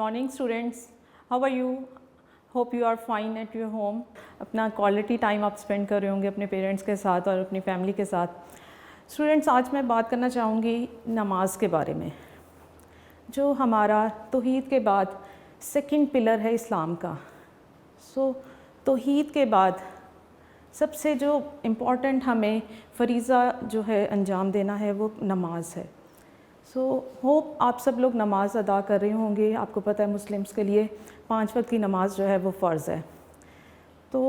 Morning students, how are you? Hope you are fine at your home. अपना quality time आप spend कर रहे होंगे अपने पेरेंट्स के साथ और अपनी फैमिली के साथ। स्टूडेंट्स, आज मैं बात करना चाहूँगी नमाज के बारे में, जो हमारा तौहीद के बाद सेकंड पिलर है इस्लाम का। तौहीद के बाद सबसे जो इम्पॉर्टेंट हमें फ़रीज़ा जो है अंजाम देना है वो नमाज है। होप आप सब लोग नमाज़ अदा कर रहे होंगे। आपको पता है मुस्लिम्स के लिए 5 वक्त की नमाज़ जो है वो फ़र्ज़ है। तो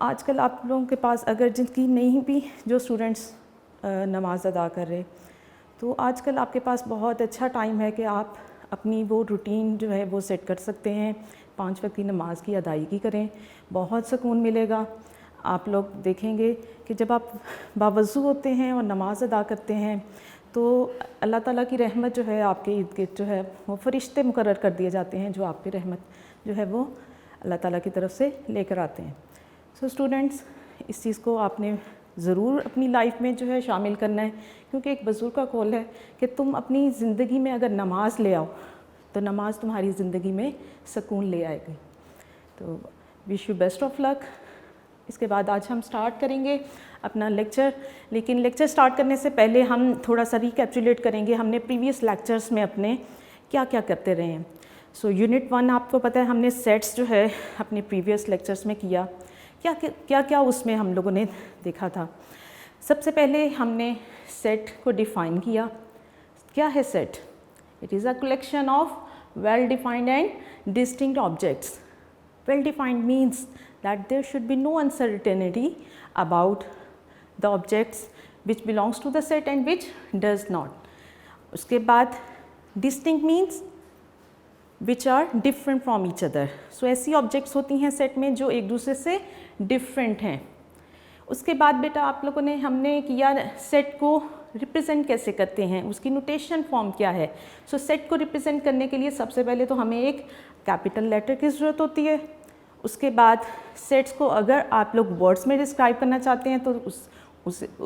आजकल आप लोगों के पास अगर जिनकी नहीं भी जो स्टूडेंट्स नमाज़ अदा कर रहे, तो आजकल आपके पास बहुत अच्छा टाइम है कि आप अपनी वो रूटीन जो है वो सेट कर सकते हैं। 5 वक्त की नमाज़ की अदायगी करें, बहुत सुकून मिलेगा। आप लोग देखेंगे कि जब आप बावज़ू होते हैं और नमाज़ अदा करते हैं तो अल्लाह ताला की रहमत जो है आपके इर्द गिर्द जो है वो फ़रिश्ते मुकर्रर कर दिए जाते हैं, जो आप पे रहमत जो है वो अल्लाह ताला की तरफ से लेकर आते हैं। स्टूडेंट्स, इस चीज़ को आपने ज़रूर अपनी लाइफ में जो है शामिल करना है, क्योंकि एक बुज़ुर्ग का कौल है कि तुम अपनी ज़िंदगी में अगर नमाज ले आओ तो नमाज तुम्हारी ज़िंदगी में सुकून ले आएगी। तो wish you best of luck. इसके बाद आज हम स्टार्ट करेंगे अपना लेक्चर, लेकिन लेक्चर स्टार्ट करने से पहले हम थोड़ा सा रिकैप्चुलेट करेंगे हमने प्रीवियस लेक्चर्स में अपने क्या क्या करते रहे हैं। यूनिट 1 आपको पता है हमने सेट्स जो है अपने प्रीवियस लेक्चर्स में किया। क्या उसमें हम लोगों ने देखा था। सबसे पहले हमने सेट को डिफ़ाइन किया। क्या है set? It is a collection of well defined and distinct objects. Well defined means that there should be no uncertainty about the objects which belongs to the set and which does not. उसके बाद distinct means which are different from each other. ऐसी objects होती हैं set में जो एक दूसरे से different हैं। उसके बाद बेटा आप लोगों ने हमने किया सेट को रिप्रेजेंट कैसे करते हैं, उसकी नोटेशन फॉर्म क्या है। सेट को रिप्रेजेंट करने के लिए सबसे पहले तो हमें एक कैपिटल लेटर की ज़रूरत होती है। उसके बाद सेट्स को अगर आप लोग वर्ड्स में डिस्क्राइब करना चाहते हैं तो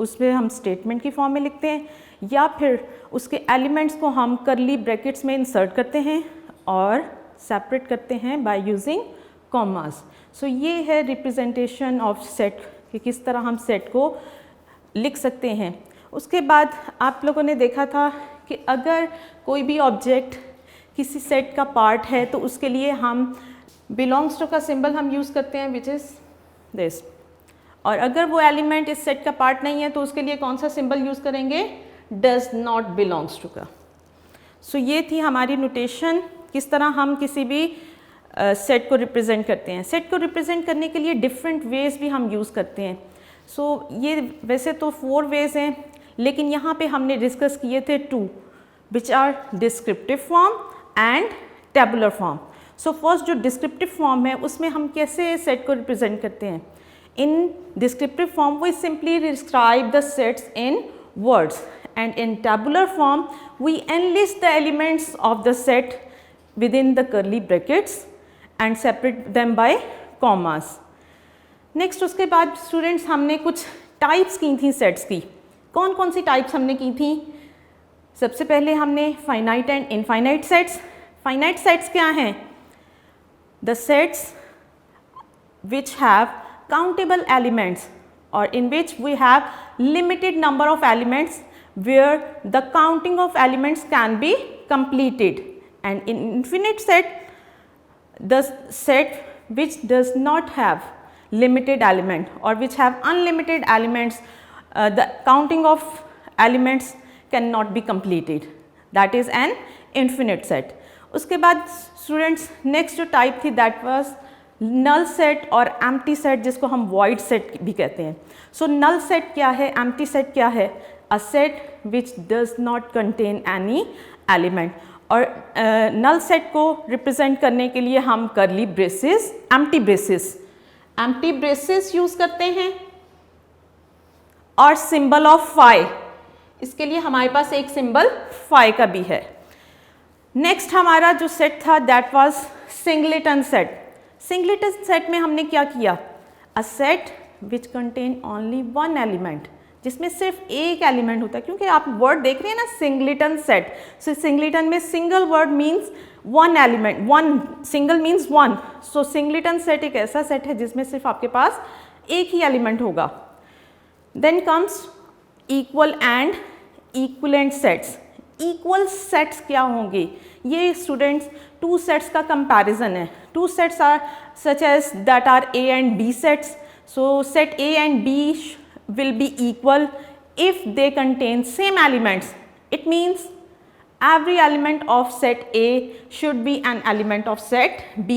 उसमें हम स्टेटमेंट की फॉर्म में लिखते हैं, या फिर उसके एलिमेंट्स को हम करली ब्रैकेट्स में इंसर्ट करते हैं और सेपरेट करते हैं बाय यूजिंग कॉमास। ये है रिप्रेजेंटेशन ऑफ सेट कि किस तरह हम सेट को लिख सकते हैं। उसके बाद आप लोगों ने देखा था कि अगर कोई भी ऑब्जेक्ट किसी सेट का पार्ट है तो उसके लिए हम बिलोंग्स टू का सिंबल हम यूज़ करते हैं विच इज़ दिस, और अगर वो एलिमेंट इस सेट का पार्ट नहीं है तो उसके लिए कौन सा सिंबल यूज़ करेंगे? डज नॉट बिलोंग्स टू का। ये थी हमारी नोटेशन, किस तरह हम किसी भी सेट को रिप्रेजेंट करते हैं। सेट को रिप्रेजेंट करने के लिए डिफरेंट वेज भी हम यूज़ करते हैं। ये वैसे तो 4 वेज हैं, लेकिन यहाँ पे हमने डिस्कस किए थे 2 which are descriptive form and tabular form. First जो डिस्क्रिप्टिव फॉर्म है उसमें हम कैसे सेट को रिप्रेजेंट करते हैं। In descriptive form we simply describe the sets in words, and in tabular form we enlist the elements of the set within the curly brackets and separate them by commas. Next उसके बाद students हमने कुछ types की थी sets की। कौन कौन सी types हमने की थी? सबसे पहले हमने finite and infinite sets. Finite sets क्या हैं? The sets which have countable elements, or in which we have limited number of elements where the counting of elements can be completed. And in infinite set, the set which does not have limited element or which have unlimited elements, the counting of elements cannot be completed. That is an infinite set. उसके बाद students next जो type थी that was null set और empty set, जिसको हम void set भी कहते हैं। नल सेट क्या है, एम्प्टी सेट क्या है? A set which does not contain any element. और नल सेट को रिप्रेजेंट करने के लिए हम करली ब्रेसेस, एम्प्टी ब्रेसेस यूज़ करते हैं, और सिंबल ऑफ फाई। इसके लिए हमारे पास एक सिंबल फाई का भी है। नेक्स्ट हमारा जो सेट था that was singleton set. Singleton set में हमने क्या किया? अ set which contain only 1 element, जिसमें सिर्फ एक एलिमेंट होता है, क्योंकि आप वर्ड देख रहे हैं ना सिंगलेटन सेट, सो सिंगलेटन में single word means one element, one single means one, so singleton set एक ऐसा सेट है जिसमें सिर्फ आपके पास एक ही एलिमेंट होगा। Then comes equal and equivalent sets. Equal sets क्या होंगे? ये स्टूडेंट्स टू सेट्स का कंपैरिजन है। Two sets are such as that are A and B sets, so set A and B will be equal if they contain same elements. It means every element of set A should be an element of set B,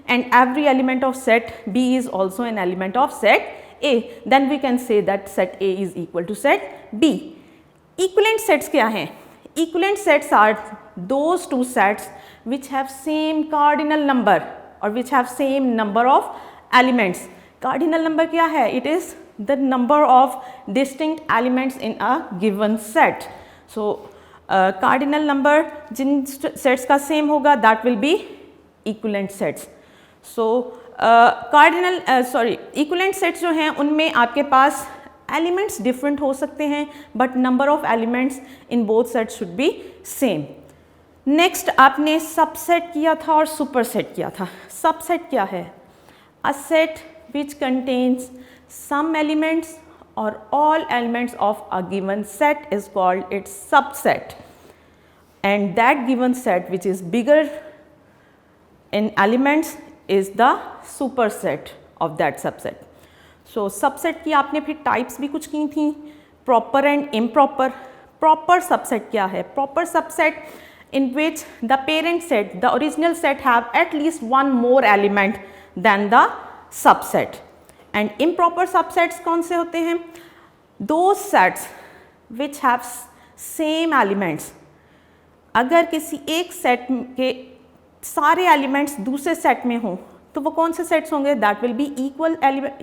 and every element of set B is also an element of set A. Then we can say that set A is equal to set B. Equivalent sets क्या हैं? Equivalent sets are those two sets which have same cardinal number or which have same number of elements. Cardinal number क्या है? It is the number of distinct elements in a given set. So cardinal number Jin sets का same होगा that will be equivalent sets. So equivalent sets जो हैं उनमें आपके पास elements different हो सकते हैं but number of elements in both sets should be same. Next आपने subset किया था और superset किया था। Subset क्या है? A set which contains some elements or all elements of a given set is called its subset, and that given set which is bigger in elements is the superset of that subset. So subset की आपने फिर types भी कुछ की थी, proper and improper. Proper subset क्या है? Proper subset in which the parent set, the original set have at least one more element than the subset. And improper subsets कौन से होते हैं? Those sets which have same elements. अगर किसी एक set के सारे एलिमेंट्स दूसरे सेट में हों तो वो कौन से सेट्स होंगे? That will be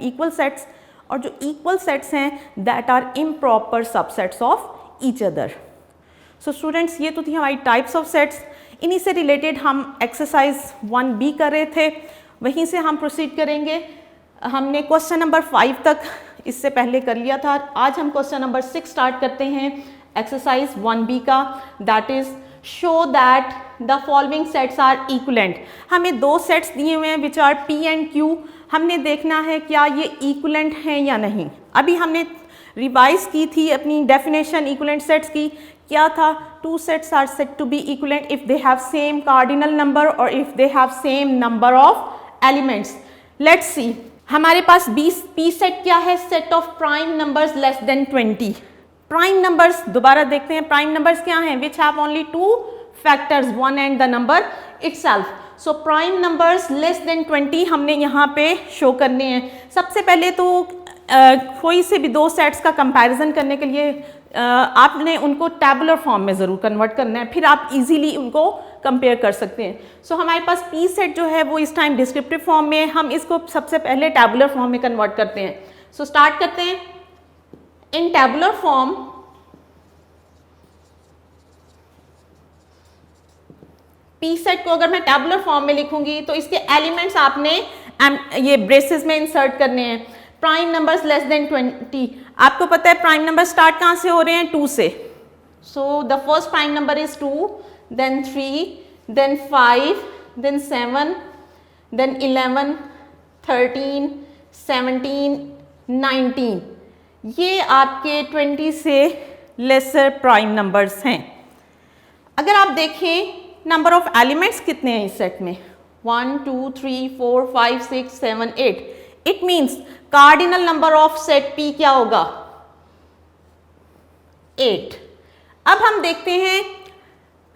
equal sets, और जो equal sets हैं that are improper subsets of each other. So students, ये तो थी हमारी types of sets. इन्हीं से रिलेटेड हम एक्सरसाइज 1B कर रहे थे, वहीं से हम प्रोसीड करेंगे। हमने क्वेश्चन नंबर 5 तक इससे पहले कर लिया था। आज हम क्वेश्चन नंबर 6 स्टार्ट करते हैं एक्सरसाइज 1B का, that is show that the following sets are equivalent. हमें दो सेट्स दिए हुए हैं which are P and Q। हमने देखना है क्या ये इक्विवेलेंट हैं या नहीं। अभी हमने रिवाइज की थी अपनी डेफिनेशन इक्विवेलेंट सेट्स की, क्या था? Two sets are said to be equivalent if they have same cardinal number और if they have same number of elements. Let's see, हमारे पास P सेट क्या है? Set of prime numbers less than 20। Prime numbers दोबारा देखते हैं, prime numbers क्या हैं? Which have only two factors, one and the number itself. So prime numbers less than 20 हमने यहाँ पे शो करने हैं। सबसे पहले तो कोई से भी दो सेट्स का कंपैरिजन करने के लिए आपने उनको टैबुलर फॉर्म में ज़रूर कन्वर्ट करना है, फिर आप इजीली उनको कंपेयर कर सकते हैं। सो हमारे पास P सेट जो है वो इस टाइम डिस्क्रिप्टिव फॉर्म में, हम इसको सबसे पहले टैबुलर फॉर्म में कन्वर्ट करते हैं। सो स्टार्ट करते हैं। इन टैबुलर फॉर्म P सेट को अगर मैं टैबुलर फॉर्म में लिखूंगी तो इसके एलिमेंट्स आपने ये ब्रेसेस में इंसर्ट करने हैं। प्राइम नंबर्स लेस देन 20, आपको पता है प्राइम नंबर स्टार्ट कहाँ से हो रहे हैं? 2 से। So the first prime number is 2, then 3, then 5, then 7, then 11, 13, 17, 19। ये आपके 20 से लेसर प्राइम नंबर्स हैं। अगर आप देखें नंबर ऑफ एलिमेंट्स कितने हैं इस सेट में? 1, 2, 3, 4, 5, 6, 7, 8। It means cardinal number of set P क्या होगा? 8। अब हम देखते हैं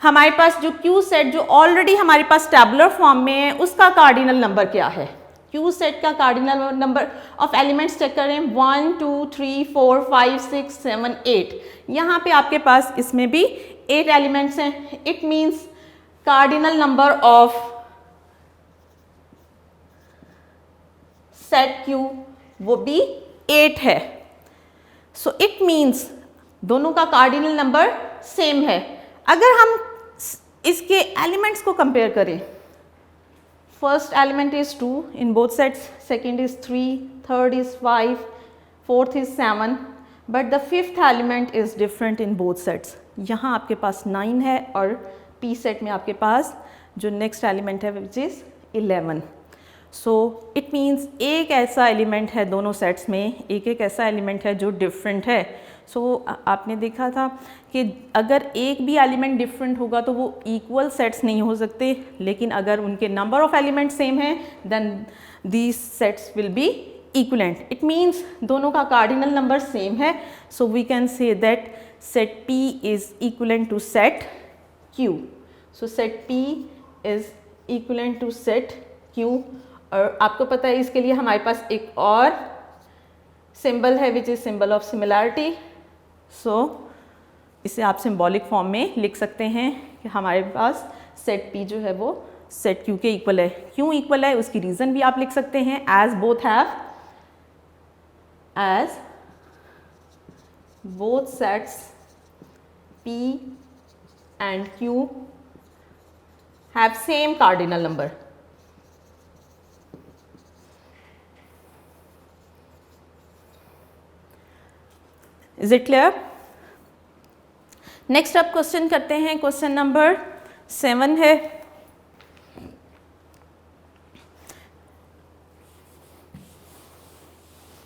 हमारे पास जो Q सेट जो ऑलरेडी हमारे पास टैबुलर फॉर्म में है उसका कार्डिनल नंबर क्या है? Q सेट का cardinal number of elements check करें, 1, 2, 3, 4, 5, 6, 7, 8। यहाँ पे आपके पास इसमें भी 8 एलिमेंट्स हैं। It means cardinal number of set Q वो भी 8 है। सो इट मीन्स दोनों का कार्डिनल नंबर सेम है। अगर हम इसके एलिमेंट्स को कंपेयर करें, first element is 2 in both sets, second is 3, third is 5, fourth is 7, but the fifth element is different in both sets. यहाँ आपके पास 9 है और पी सेट में आपके पास जो नेक्स्ट एलिमेंट है which is 11। So it means एक ऐसा एलिमेंट है दोनों सेट्स में, एक ऐसा एलिमेंट है जो डिफरेंट है। सो आपने देखा था कि अगर एक भी एलिमेंट डिफरेंट होगा तो वो इक्वल सेट्स नहीं हो सकते, लेकिन अगर उनके नंबर ऑफ एलिमेंट सेम है then these sets will be equivalent. It means दोनों का कार्डिनल नंबर सेम है। So we can say that set P is equivalent to set Q। So set P is equivalent to set Q। और आपको पता है इसके लिए हमारे पास एक और सिंबल है which is symbol of similarity. So इसे आप सिंबॉलिक फॉर्म में लिख सकते हैं कि हमारे पास सेट P जो है वो सेट Q के इक्वल है। क्यों इक्वल है उसकी रीज़न भी आप लिख सकते हैं, as both sets P and Q have same cardinal number। Is it clear? Next अब क्वेश्चन करते हैं, क्वेश्चन नंबर 7 है।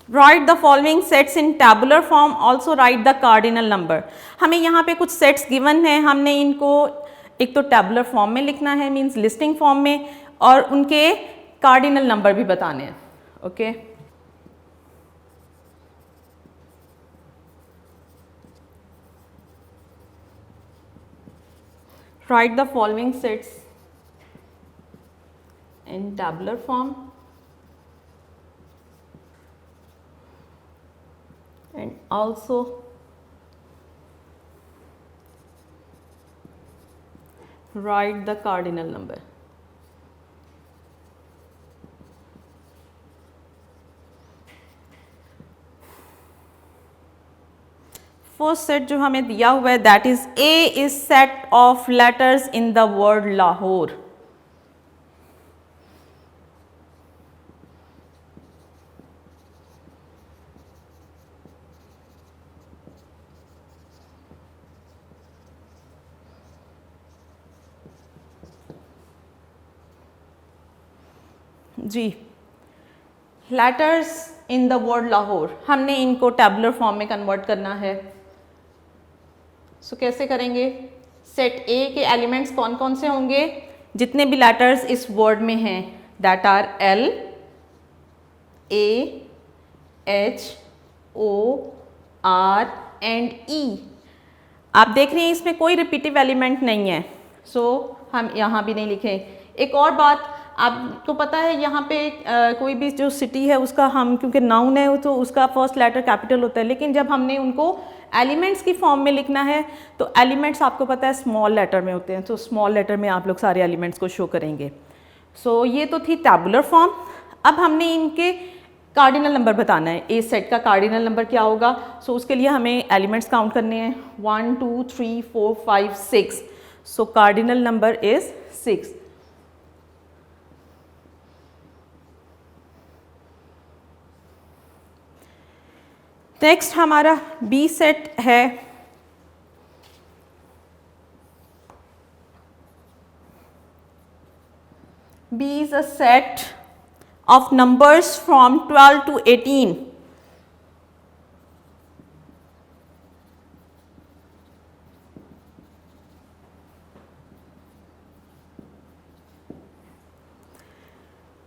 Write the following sets in tabular form, also write the cardinal number. हमें यहाँ पे कुछ सेट्स गिवन हैं, हमने इनको एक तो टैबुलर फॉर्म में लिखना है, मीन्स लिस्टिंग फॉर्म में, और उनके कार्डिनल नंबर भी बताने हैं। Okay write the following sets in tabular form and also write the cardinal number। First set जो हमें दिया हुआ है that is A is set of letters in the word Lahore. जी, letters in the word Lahore, हमने इनको टैबुलर फॉर्म में convert करना है। सो कैसे करेंगे? सेट ए के एलिमेंट्स कौन कौन से होंगे? जितने भी लेटर्स इस वर्ड में हैं that are L, A, H, O, R and E। आप देख रहे हैं इसमें कोई रिपीटिव एलिमेंट नहीं है, सो हम यहाँ भी नहीं लिखें। एक और बात, आपको पता है यहाँ पे कोई भी जो सिटी है उसका हम क्योंकि नाउन है तो उसका फर्स्ट लेटर कैपिटल होता है, लेकिन जब हमने उनको एलिमेंट्स की फॉर्म में लिखना है तो एलिमेंट्स आपको पता है स्मॉल लेटर में होते हैं, तो स्मॉल लेटर में आप लोग सारे एलिमेंट्स को शो करेंगे। सो ये तो थी टैबुलर फॉर्म। अब हमने इनके कार्डिनल नंबर बताना है, ए सेट का कार्डिनल नंबर क्या होगा। सो उसके लिए हमें एलिमेंट्स काउंट करने हैं 1 2 3 4 5 6। सो कार्डिनल नंबर इज 6। नेक्स्ट हमारा बी सेट है। B is a set of numbers from 12 to 18.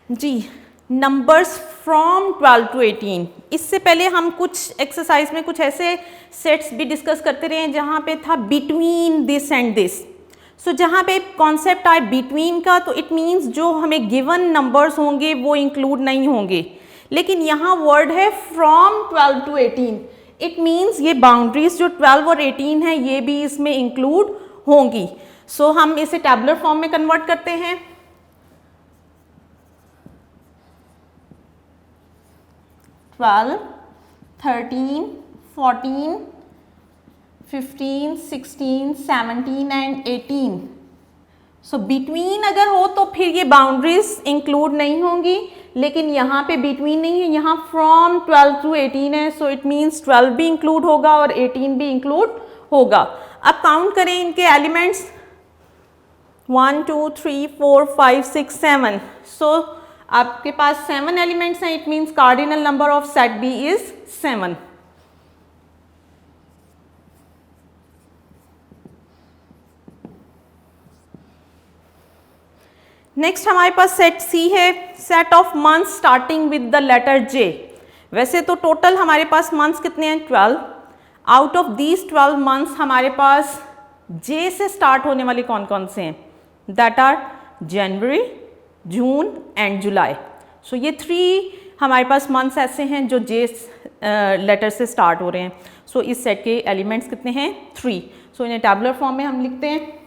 जी, नंबर्स फ्रॉम 12 टू 18। इससे पहले हम कुछ एक्सरसाइज में कुछ ऐसे सेट्स भी डिस्कस करते रहे जहाँ पे था बिटवीन दिस एंड दिस। सो जहाँ पे कॉन्सेप्ट आए बिटवीन का तो इट मीन्स जो हमें गिवन नंबर्स होंगे वो इंक्लूड नहीं होंगे, लेकिन यहाँ वर्ड है फ्रॉम 12 टू 18। इट मीन्स ये बाउंड्रीज जो 12 और 18 है ये भी इसमें इंक्लूड होंगी। सो हम इसे टैबुलर फॉर्म में कन्वर्ट करते हैं। 12, 13, 14, 15, 16, 17 and 18. सो बिटवीन अगर हो तो फिर ये बाउंड्रीज इंक्लूड नहीं होंगी, लेकिन यहाँ पे बिटवीन नहीं है, यहाँ फ्रॉम 12 to 18 है, सो इट मीन्स 12 भी इंक्लूड होगा और 18 भी इंक्लूड होगा। अब काउंट करें इनके एलिमेंट्स 1 2 3 4 5 6 7। सो आपके पास 7 एलिमेंट्स हैं, it means cardinal number of set B is 7। Next हमारे पास सेट सी है, set of months starting with the letter J. वैसे तो टोटल हमारे पास मंथ्स कितने हैं 12, आउट ऑफ दीज 12 मंथ्स हमारे पास जे से स्टार्ट होने वाले कौन कौन से हैं, that are January, June and July. So ये 3 हमारे पास मंथ्स ऐसे हैं जो जे लेटर से स्टार्ट हो रहे हैं। सो इस सेट के एलिमेंट्स कितने हैं 3। सो इन्हें टैबुलर फॉर्म में हम लिखते हैं।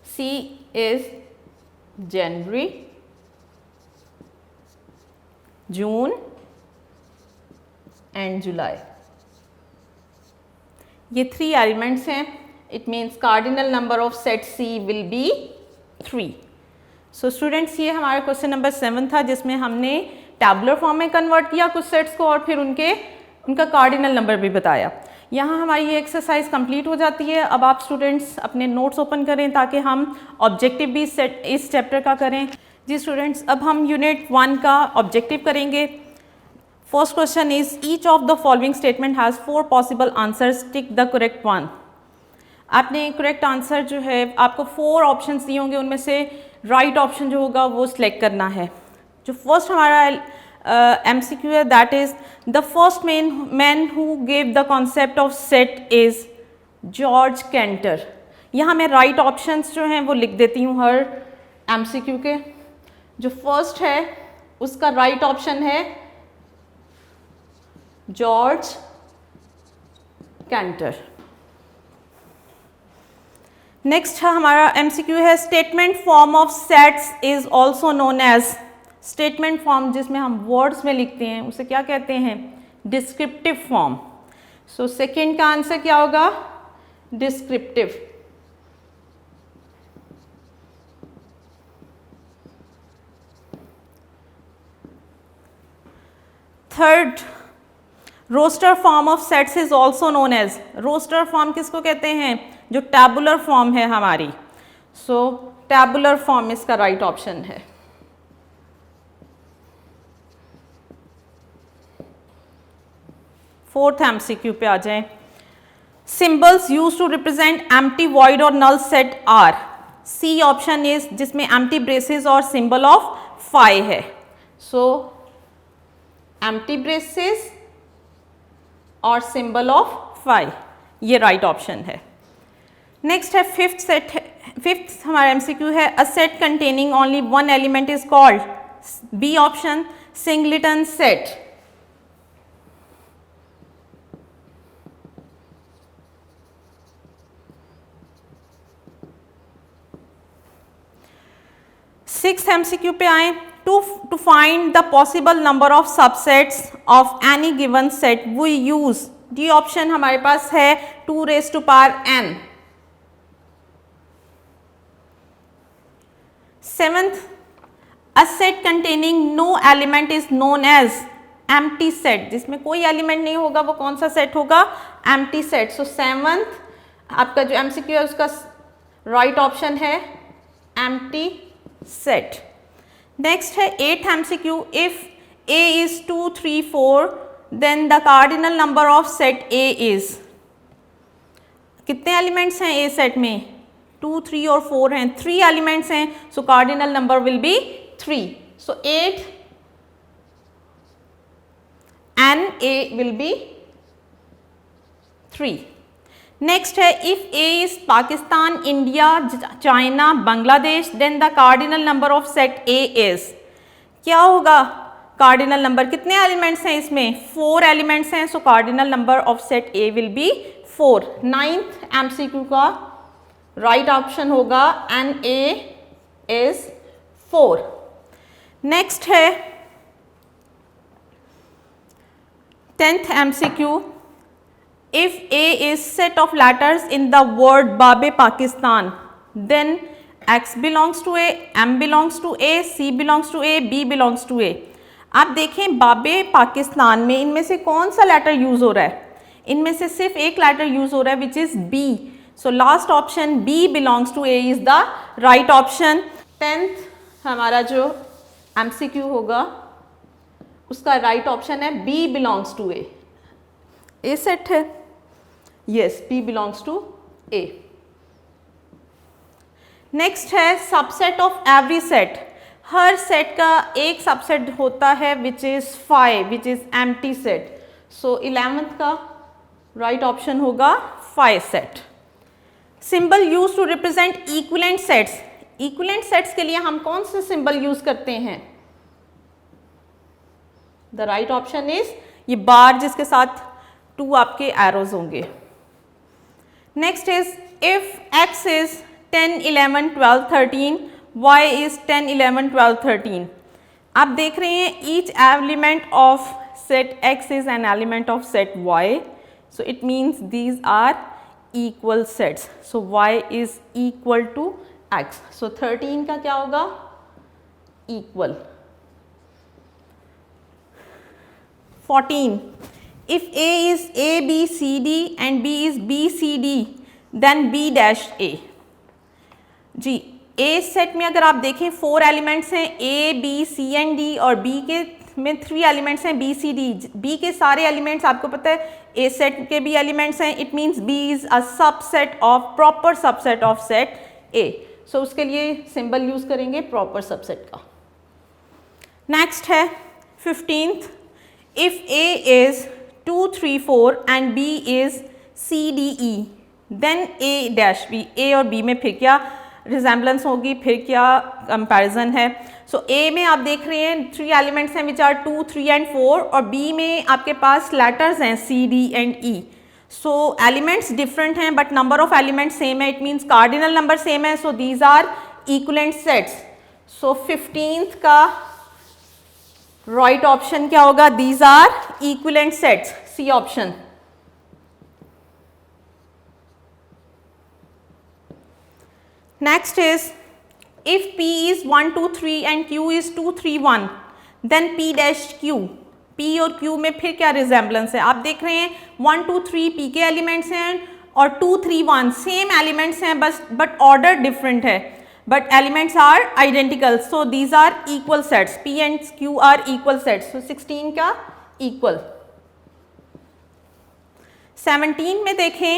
C is January, June and July। ये 3 एलिमेंट्स हैं, it means cardinal number of set C will be 3। So students ये हमारा क्वेश्चन नंबर 7 था, जिसमें हमने टैबुलर फॉर्म में कन्वर्ट किया कुछ सेट्स को और फिर उनका कार्डिनल नंबर भी बताया। यहाँ हमारी ये एक्सरसाइज कंप्लीट हो जाती है। अब आप स्टूडेंट्स अपने नोट्स ओपन करें ताकि हम ऑब्जेक्टिव भी इस चैप्टर का करें। जी स्टूडेंट्स, अब हम यूनिट 1 का ऑब्जेक्टिव करेंगे। First question is each of the following statement has 4 possible answers, tick the correct one. आपने करेक्ट आंसर जो है आपको 4 ऑप्शन दिए होंगे, उनमें से राइट ऑप्शन जो होगा वो सिलेक्ट करना है। जो फर्स्ट हमारा MCQ है, that is the first man who gave the concept of set is George canter. यहाँ मैं राइट ऑप्शंस जो हैं वो लिख देती हूँ हर MCQ के। जो फर्स्ट है उसका राइट ऑप्शन है जॉर्ज कैंटर। नेक्स्ट हमारा MCQ है statement form of sets is also known as. Statement form जिसमें हम वर्ड्स में लिखते हैं उसे क्या कहते हैं, डिस्क्रिप्टिव फॉर्म। सो सेकेंड का आंसर क्या होगा, descriptive. Third, roster form of sets is also known as. Roster form किसको कहते हैं, जो टैबुलर फॉर्म है हमारी। सो टैबुलर फॉर्म इसका राइट ऑप्शन है। फोर्थ MCQ पे आ जाएं। Symbols use to represent empty void और null set are. C option is जिसमें एम्प्टी ब्रेसेस और सिंबल ऑफ फाई है। सो एम्प्टी ब्रेसेस और सिंबल ऑफ फाई, ये राइट ऑप्शन है। नेक्स्ट है फिफ्थ सेट। फिफ्थ हमारा MCQ है a set containing only one element is called, B option singleton set. Sixth MCQ पे आए। To find the possible number of subsets of any given set we use, D option हमारे पास है 2⁴n। Seventh, a set containing no element is known as empty set. जिसमें कोई element नहीं होगा वो कौन सा सेट होगा, एम्प्टी सेट। सो सेवेंथ आपका जो MCQ है उसका राइट ऑप्शन है एम्प्टी सेट। नेक्स्ट है 8th MCQ, if A is 2 3 4 then the cardinal number of set A is. कितने एलिमेंट्स हैं A सेट में, 2 3 और 4 हैं, 3 एलिमेंट्स हैं। So cardinal number will be 3। So 8 and A will be 3। Next है if A is Pakistan, India, China, Bangladesh then the cardinal number of set A is. क्या होगा, cardinal number, कितने एलिमेंट्स हैं इसमें, 4 एलिमेंट्स हैं, so cardinal number of set A will be 4। 9th MCQ का right option होगा n A is 4। Next है 10th MCQ, if A is set of letters in the word Babe Pakistan, then X belongs to A, M belongs to A, C belongs to A, B belongs to A। आप देखें बाबे पाकिस्तान में इनमें से कौन सा letter use हो रहा है, इनमें से सिर्फ एक लेटर यूज़ हो रहा है which is B, so last option B belongs to A is the right option. 10th हमारा जो MCQ होगा उसका राइट ऑप्शन है B belongs to A। A set है, yes, B belongs to A। Next है सबसेट ऑफ एवरी सेट, हर सेट का एक सबसेट होता है which is 5 which is empty set, so 11th का राइट ऑप्शन होगा 5 set. Symbol use to represent equivalent sets, equivalent sets के लिए हम कौन से सिंबल यूज करते हैं, द राइट ऑप्शन इज ये बार जिसके साथ 2 आपके एरोज होंगे। Next is if x is 10, 11, 12, 13, y is 10, 11, 12, 13। आप देख रहे हैं each element of set x is an element of set y, so it means these are equal sets, so y is equal to x, so 13 का क्या होगा, equal। 14, if A is A, B, C, D and B is B, C, D, then B dash A। जी A set में अगर आप देखें 4 elements हैं A, B, C and D और B के में 3 एलिमेंट्स हैं B, C, D। B के सारे एलिमेंट्स आपको पता है A सेट के भी एलिमेंट्स हैं, it means B is a subset of proper subset of set A, सो उसके लिए सिंबल यूज़ करेंगे प्रॉपर सबसेट का। नेक्स्ट है 15th, if A is 2, 3, 4 and B is C, D, E, then A dash B, A और B में फिर क्या resemblance होगी, फिर क्या कंपैरिजन है। सो A में आप देख रहे हैं 3 एलिमेंट्स हैं विच आर 2, 3 and 4 और B में आपके पास लेटर्स हैं C, D and E। So elements different हैं but number of elements same है, it means cardinal number same है, so these are equivalent sets. So 15th का राइट ऑप्शन क्या होगा, these are equivalent sets, C option. Next is if P is 1, 2, 3 and Q is 2, 3, 1, then P dash Q, P और Q में फिर क्या resemblance है, आप देख रहे हैं 1, 2, 3 P के एलिमेंट्स हैं और 2, 3, 1 सेम एलिमेंट्स हैं बस बट ऑर्डर डिफरेंट है, but elements are identical, so these are equal sets, P and Q are equal sets, so 16 का equal। 17 में देखें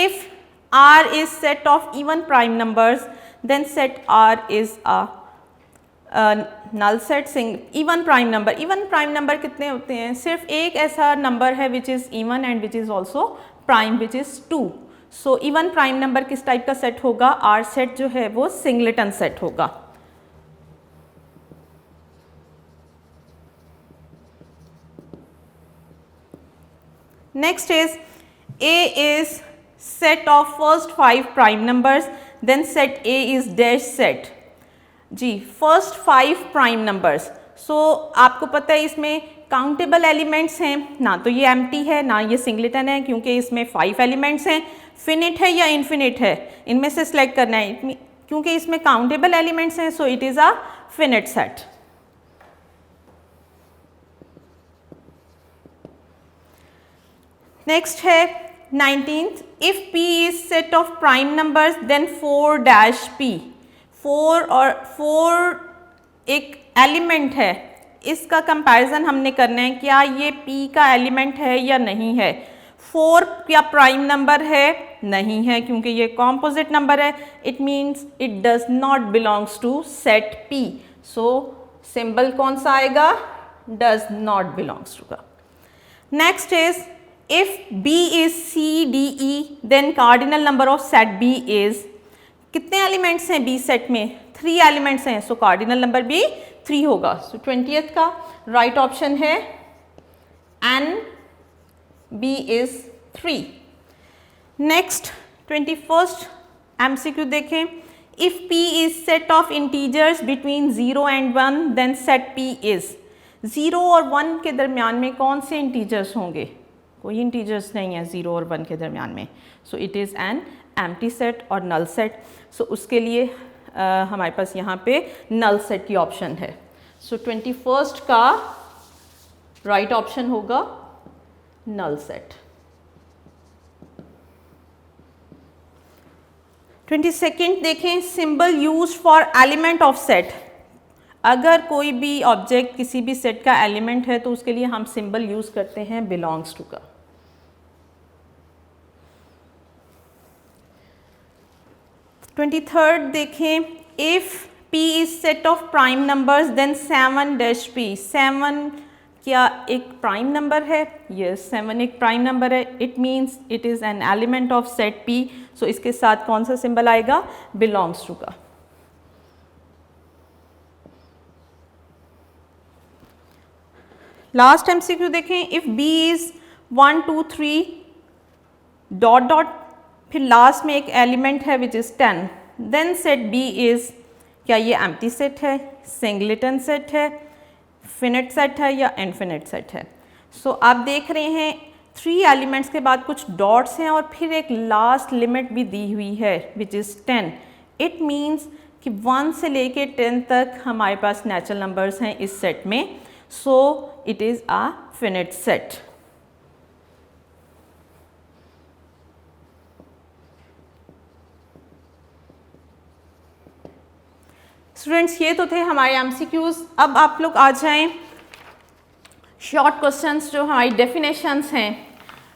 if R is set of even prime numbers then set R is a null set even prime number। even prime number कितने होते हैं, सिर्फ एक ऐसा number है which is even and which is also prime which is 2, so even prime number किस type का set होगा, आर सेट जो है वो सिंगलेटन सेट होगा। Next is A is set of first 5 prime numbers then set A is dash set. जी first 5 prime numbers, so आपको पता है इसमें काउंटेबल एलिमेंट्स हैं, ना तो ये एम्प्टी है ना ये सिंगलेटन है क्योंकि इसमें 5 एलिमेंट्स हैं। फिनिट है या इन्फिनिट है, इनमें से सिलेक्ट करना है, क्योंकि इसमें काउंटेबल एलिमेंट्स हैं so it is a finite set. Next है 19th, if P is set of prime numbers then 4 dash P। 4 और 4 एक एलिमेंट है, इसका कंपैरिजन हमने करना है क्या ये P का एलिमेंट है या नहीं है। 4 क्या प्राइम नंबर है, नहीं है क्योंकि ये कॉम्पोजिट नंबर है, it means it does not belongs to set P, so symbol कौन सा आएगा, डज नॉट बिलोंग्स टू का। Next is if B is C, D, E then cardinal number of set B is कितने elements हैं B set में? 3 elements हैं, so cardinal number भी 3 होगा। सो 20th का राइट ऑप्शन है n, B is 3। Next 21st MCQ देखें, if P is set of integers between 0 and 1 then set P is. 0 और 1 के दरमियान में कौन से इंटीजर्स होंगे? कोई इंटीजर्स नहीं है 0 और 1 के दरमियान में, सो it is an empty set और नल सेट। सो उसके लिए हमारे पास यहाँ पे नल सेट की ऑप्शन है। सो 21st का राइट ऑप्शन होगा नल सेट। 22nd देखें, symbol use for element of set. अगर कोई भी ऑब्जेक्ट किसी भी सेट का एलिमेंट है तो उसके लिए हम सिंबल यूज करते हैं बिलोंग्स टू का। 23rd देखें, if P is set of prime numbers then 7-P। 7 क्या एक प्राइम नंबर है? यस, 7 एक प्राइम नंबर है। It means it is an element of set P। So इसके साथ कौन सा सिंबल आएगा? बिलोंग्स टू का। लास्ट MCQ देखें, if B is 1 2 3 dot dot, फिर लास्ट में एक एलिमेंट है which is 10, then set B is, क्या ये एम्प्टी सेट है, सिंगलेटन सेट है, फिनिट सेट है या इनफिनिट सेट है? सो आप देख रहे हैं 3 एलिमेंट्स के बाद कुछ डॉट्स हैं और फिर एक लास्ट लिमिट भी दी हुई है विच इज़ 10। इट मीन्स कि 1 से लेके 10 तक हमारे पास नेचुरल नंबर्स हैं इस सेट में, सो it is a finite set. Students, ये तो थे हमारे MCQs। अब आप लोग आ जाएं शॉर्ट क्वेश्चंस, जो हमारी डेफिनेशंस हैं।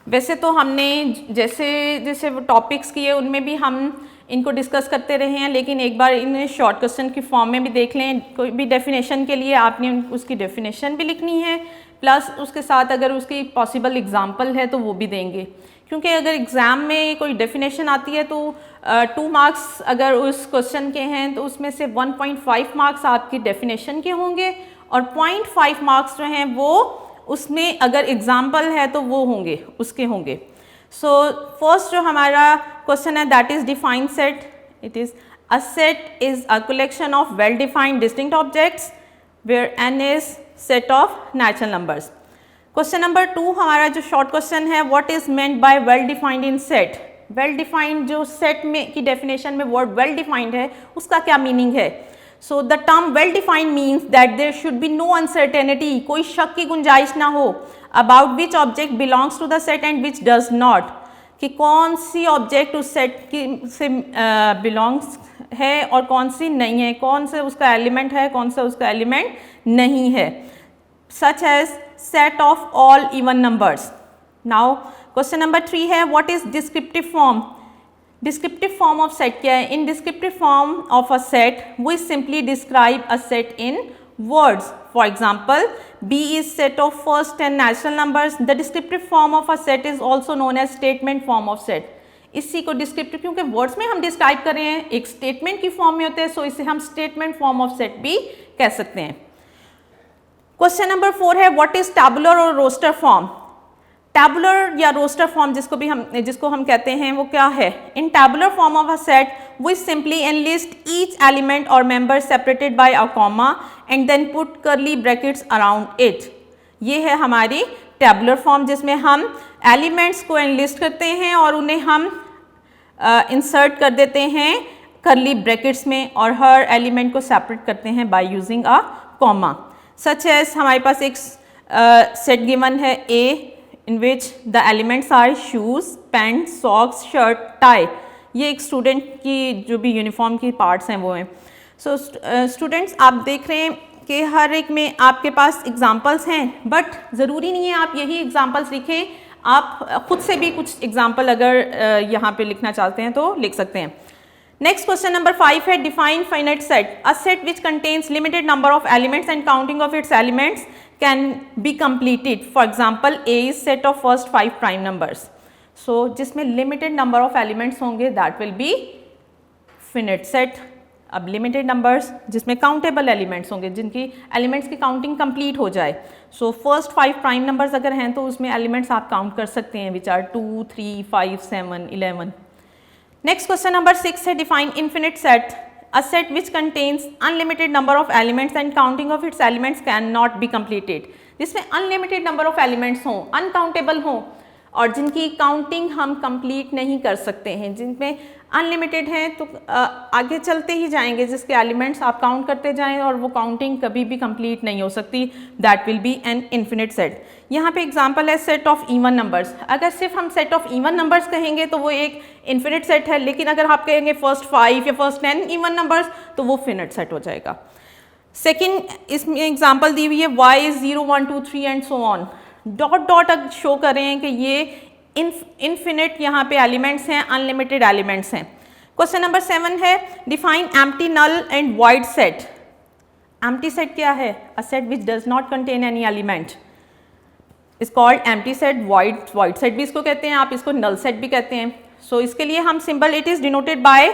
वैसे तो हमने जैसे जैसे वो टॉपिक्स किए उनमें भी हम इनको डिस्कस करते रहे हैं, लेकिन एक बार इन्हें शॉर्ट क्वेश्चन की फॉर्म में भी देख लें। कोई भी डेफिनेशन के लिए आपने उसकी डेफिनेशन भी लिखनी है, प्लस उसके साथ अगर उसकी पॉसिबल एग्जांपल है तो वो भी देंगे, क्योंकि अगर एग्ज़ाम में कोई डेफिनेशन आती है तो 2 मार्क्स अगर उस क्वेश्चन के हैं तो उसमें से 1.5 मार्क्स आपकी डेफिनेशन के होंगे और 0.5 मार्क्स जो हैं वो उसमें अगर एग्जाम्पल है तो वो होंगे, उसके होंगे। सो फर्स्ट जो हमारा क्वेश्चन है that is define set. It is a set is a collection of well defined distinct objects where n is set of natural numbers. Question number 2 हमारा जो शॉर्ट क्वेश्चन है, what is meant by well defined in set. Well defined जो set में की definition में word well defined है उसका क्या मीनिंग है? So the term well defined means that there should be no uncertainty, कोई शक की गुंजाइश ना हो, about which object belongs to the set and which does not, कि कौन सी ऑब्जेक्ट उस सेट की से बिलोंग्स है और कौन सी नहीं है, कौन से उसका एलिमेंट है, कौन सा उसका एलिमेंट नहीं है, such as set of all even numbers. Now question number 3 है, what is descriptive form? Descriptive form of set क्या है? In descriptive form of a set we simply describe a set in words. For example, B is set of first 10 natural numbers. The descriptive form of a set is also known as statement form of set. इसी को descriptive, क्योंकि words में हम describe कर रहे हैं, एक statement की फॉर्म में होते हैं, सो इसे हम स्टेटमेंट फॉर्म ऑफ सेट भी कह सकते हैं। क्वेश्चन नंबर 4 है, व्हाट इज टैबुलर और रोस्टर फॉर्म। टैबुलर या रोस्टर फॉर्म जिसको हम कहते हैं वो क्या है? In tabular form of a set we simply enlist each element और member separated by a comma and then put curly brackets around it. ये है हमारी टैबुलर फॉर्म, जिसमें हम एलिमेंट्स को एनलिस्ट करते हैं और उन्हें हम इंसर्ट कर देते हैं करली ब्रैकेट्स में और हर एलिमेंट को सेपरेट करते हैं by using a comma. Such as हमारे पास एक सेट गिवन है A in which the elements are shoes, pants, socks, shirt, tie. ये एक स्टूडेंट की जो भी यूनिफॉर्म की पार्ट्स हैं वो हैं। सो स्टूडेंट्स, आप देख रहे हैं कि हर एक में आपके पास एग्जांपल्स हैं, बट ज़रूरी नहीं है आप यही एग्जांपल्स लिखें, आप खुद से भी कुछ एग्जांपल अगर यहाँ पे लिखना चाहते हैं तो लिख सकते हैं। नेक्स्ट क्वेश्चन नंबर 5 है, define finite set. A set which contains limited number of elements and counting of its elements can be completed. For example A is set of first 5 prime numbers. So जिसमें limited number of elements होंगे that will be finite set, अब limited numbers जिसमें countable elements होंगे, जिनकी elements की counting complete हो जाए। So first 5 prime numbers अगर हैं तो उसमें एलिमेंट्स आप काउंट कर सकते हैं, which are 2, 3, 5, 7, 11। Next question number 6 है, define infinite set, a set which contains unlimited number of elements and counting of its elements can not be completed. जिसमें अनलिमिटेड नंबर ऑफ एलिमेंट्स हों, uncountable हों, और जिनकी counting हम complete नहीं कर सकते हैं। जिनमें अनलिमिटेड हैं तो आगे चलते ही जाएंगे, जिसके एलिमेंट्स आप काउंट करते जाएं और वो काउंटिंग कभी भी कंप्लीट नहीं हो सकती, that will B an infinite set. यहाँ पे एग्जांपल है सेट ऑफ इवन नंबर्स। अगर सिर्फ हम सेट ऑफ इवन नंबर्स कहेंगे तो वो एक इन्फिनिट सेट है, लेकिन अगर आप कहेंगे फर्स्ट 5 या फर्स्ट 10 इवन नंबर्स तो वो फिनिट सेट हो जाएगा। सेकेंड, इसमें एग्जाम्पल दी हुई है y is 0, 1, 2, 3 and so on. Dot dot show कर रहे हैं कि ये इनफिनिट यहाँ पे एलिमेंट्स हैं, अनलिमिटेड एलिमेंट्स हैं। क्वेश्चन नंबर 7 है, define empty null and void set. Empty set क्या है? A set which does not contain any element is called empty set. Void set भी इसको कहते हैं, आप इसको नल सेट भी कहते हैं। सो इसके लिए हम symbol, it is denoted by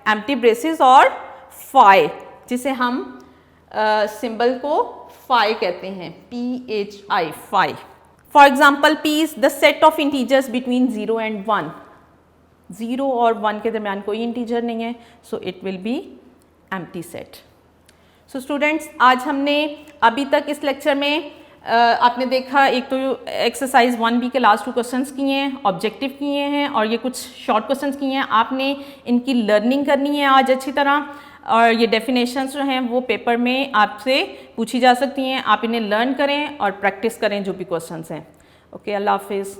empty braces और फाई, जिसे हम सिंबल को फाई कहते हैं, PHI, phi. For example, P is the set of integers between 0 and 1। 0 और 1 के दरमियान कोई इंटीजर नहीं है, so it will be empty set. So students, आज हमने अभी तक इस लेक्चर में आपने देखा, एक तो एक्सरसाइज 1B के लास्ट 2 क्वेश्चंस किए हैं, ऑब्जेक्टिव किए हैं, और ये कुछ शॉर्ट क्वेश्चंस किए हैं। आपने इनकी लर्निंग करनी है आज अच्छी तरह, और ये डेफिनेशंस जो हैं वो पेपर में आपसे पूछी जा सकती हैं। आप इन्हें लर्न करें और प्रैक्टिस करें जो भी क्वेश्चंस हैं। ओके, अल्लाह हाफिज़।